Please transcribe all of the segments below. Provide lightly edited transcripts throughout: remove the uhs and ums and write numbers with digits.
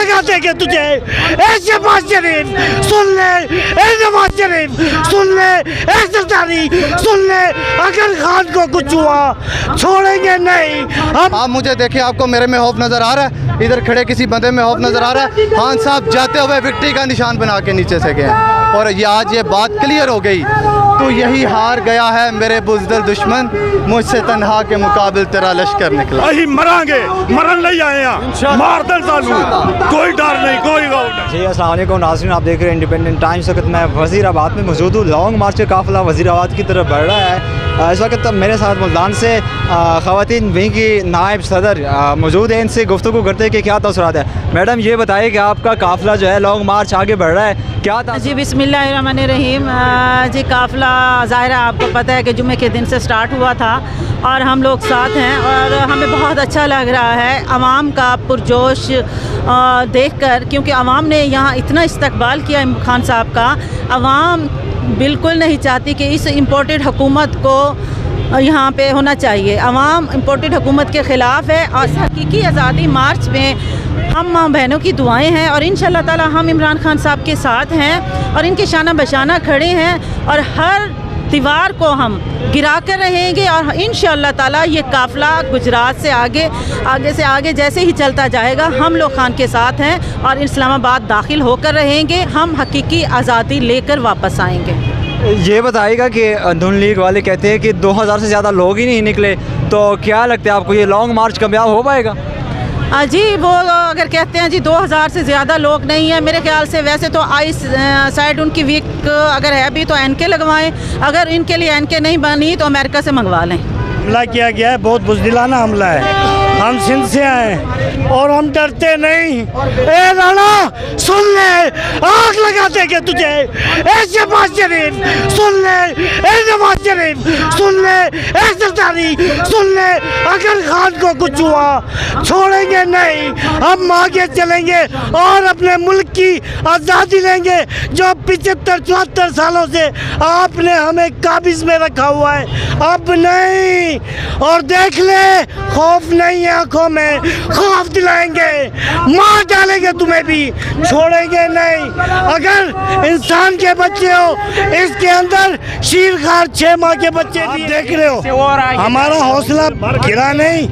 लगा देंगे तुझे। ए शहबाज शरीफ सुन ले, ए नवाज शरीफ सुन ले, ए सरदारी सुन ले, अगर खान को कुछ हुआ छोड़ेंगे नहीं हम। आप मुझे देखिए, आपको मेरे में खौफ नजर आ रहा है? इधर खड़े किसी बंदे में खौफ नजर आ रहा है? खान साहब जाते हुए विक्ट्री का निशान बना के नीचे से गए और ये आज ये बात क्लियर हो गई। तो यही हार गया है मेरे बुज़दिल दुश्मन, मुझसे तन्हा के मुकाबिल तेरा लश्कर निकला। अही मरांगे, मरन नहीं आए हैं, मार दे सालू, कोई डर नहीं, कोई गौ नहीं। जी अस्सलाम वालेकुम नाज़रीन, आप देख रहे हैं इंडिपेंडेंट टाइम्स। वक्त मैं वज़ीराबाद में मौजूद हूँ। लॉन्ग मार्च का काफ़िला वज़ीराबाद की तरफ बढ़ रहा है। इस वक्त मेरे साथ मुल्तान से ख़वातीन विंग की नायब सदर मौजूद है। इनसे गुफ्तगू करते हैं कि क्या तसरात है। मैडम ये बताइए कि आपका काफ़िला जो है लॉन्ग मार्च आगे बढ़ रहा है, क्या जी बिस्मिल्लाहिर्रहमानिर्रहीम। जी काफ़िला ज़ाहिर है आपको पता है कि जुम्मे के दिन से स्टार्ट हुआ था और हम लोग साथ हैं और हमें बहुत अच्छा लग रहा है आवाम का पुरजोश देखकर, क्योंकि आवाम ने यहाँ इतना इस्तकबाल किया इमरान खान साहब का। आवाम बिल्कुल नहीं चाहती कि इस इम्पोर्टेड हुकूमत को यहाँ पे होना चाहिए। आवाम इम्पोर्टेड हुकूमत के ख़िलाफ़ है और हकीकी आज़ादी मार्च में हम माँ बहनों की दुआएं हैं और इंशाअल्लाह ताला हम इमरान खान साहब के साथ हैं और इनके शाना बशाना खड़े हैं और हर दीवार को हम गिरा कर रहेंगे और इंशाअल्लाह ताला ये काफ़िला गुजरात से आगे जैसे ही चलता जाएगा हम लोग खान के साथ हैं और इस्लामाबाद दाखिल होकर रहेंगे। हम हकीकी आज़ादी लेकर वापस आएंगे। ये बताइएगा कि नून लीग वाले कहते हैं कि 2000 से ज़्यादा लोग ही नहीं निकले, तो क्या लगता है आपको ये लॉन्ग मार्च कामयाब हो पाएगा? जी वो अगर कहते हैं जी 2000 से ज़्यादा लोग नहीं है, मेरे ख्याल से वैसे तो आई साइड उनकी वीक अगर है भी तो एनके लगवाएं, अगर इनके लिए एनके नहीं बनी तो अमेरिका से मंगवा लें। हमला किया गया है, बहुत बुज़दिलाना हमला है। हम सिंध से आए और हम डरते नहीं। ए राणा सुन ले, आग लगा देंगे तुझे। ए शहबाज शरीफ सुन ले, ए नवाज शरीफ सुन ले, ए सरदारी सुन ले, अगर खान को कुछ हुआ छोड़ेंगे नहीं। हम आगे चलेंगे और अपने मुल्क की आज़ादी लेंगे जो 75-74 सालों से आपने हमें काबिज में रखा हुआ है। अब नहीं, और देख ले खौफ नहीं है आंखों में, खौफ दिलाएंगे, मार डालेंगे, तुम्हें भी छोड़ेंगे नहीं। अगर इंसान के बच्चे हो, इसके अंदर शीरखार 6 माह के बच्चे भी देख रहे हो। हमारा हौसला गिरा नहीं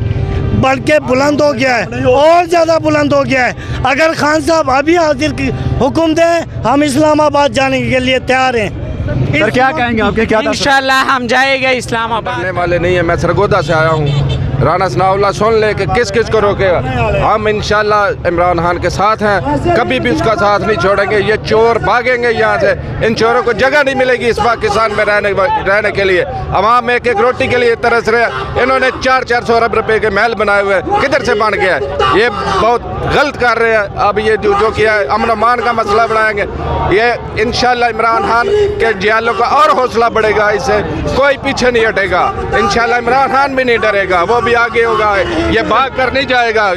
बल्कि बुलंद हो गया है, और ज़्यादा बुलंद हो गया है। अगर खान साहब अभी हाजिर हुक्म दें हम इस्लामाबाद जाने के लिए तैयार हैं। सर क्या कहेंगे आपके, क्या इंशाल्लाह हम जाएंगे इस्लामाबाद। करने वाले नहीं है। मैं सरगोदा से आया हूँ। राना सनाउल्लाह सुन ले कि किस किस को रोकेगा। हम इंशाल्लाह इमरान खान के साथ हैं, कभी भी उसका साथ नहीं छोड़ेंगे। ये चोर भागेंगे यहाँ से, इन चोरों को जगह नहीं मिलेगी इस पाकिस्तान में रहने के लिए। अवाम एक एक रोटी के लिए तरस रहे। इन्होंने 400-400 अरब रुपए के महल बनाए हुए हैं, किधर से बन गया है? ये बहुत गलत कर रहे हैं। अब ये जो किया है अमन अमान का मसला बनाएंगे। ये इंशाल्लाह इमरान खान के जियालों का और हौसला बढ़ेगा, इससे कोई पीछे नहीं हटेगा। इंशाल्लाह इमरान खान भी नहीं डरेगा, वो भी आगे होगा, ये भाग कर नहीं जाएगा।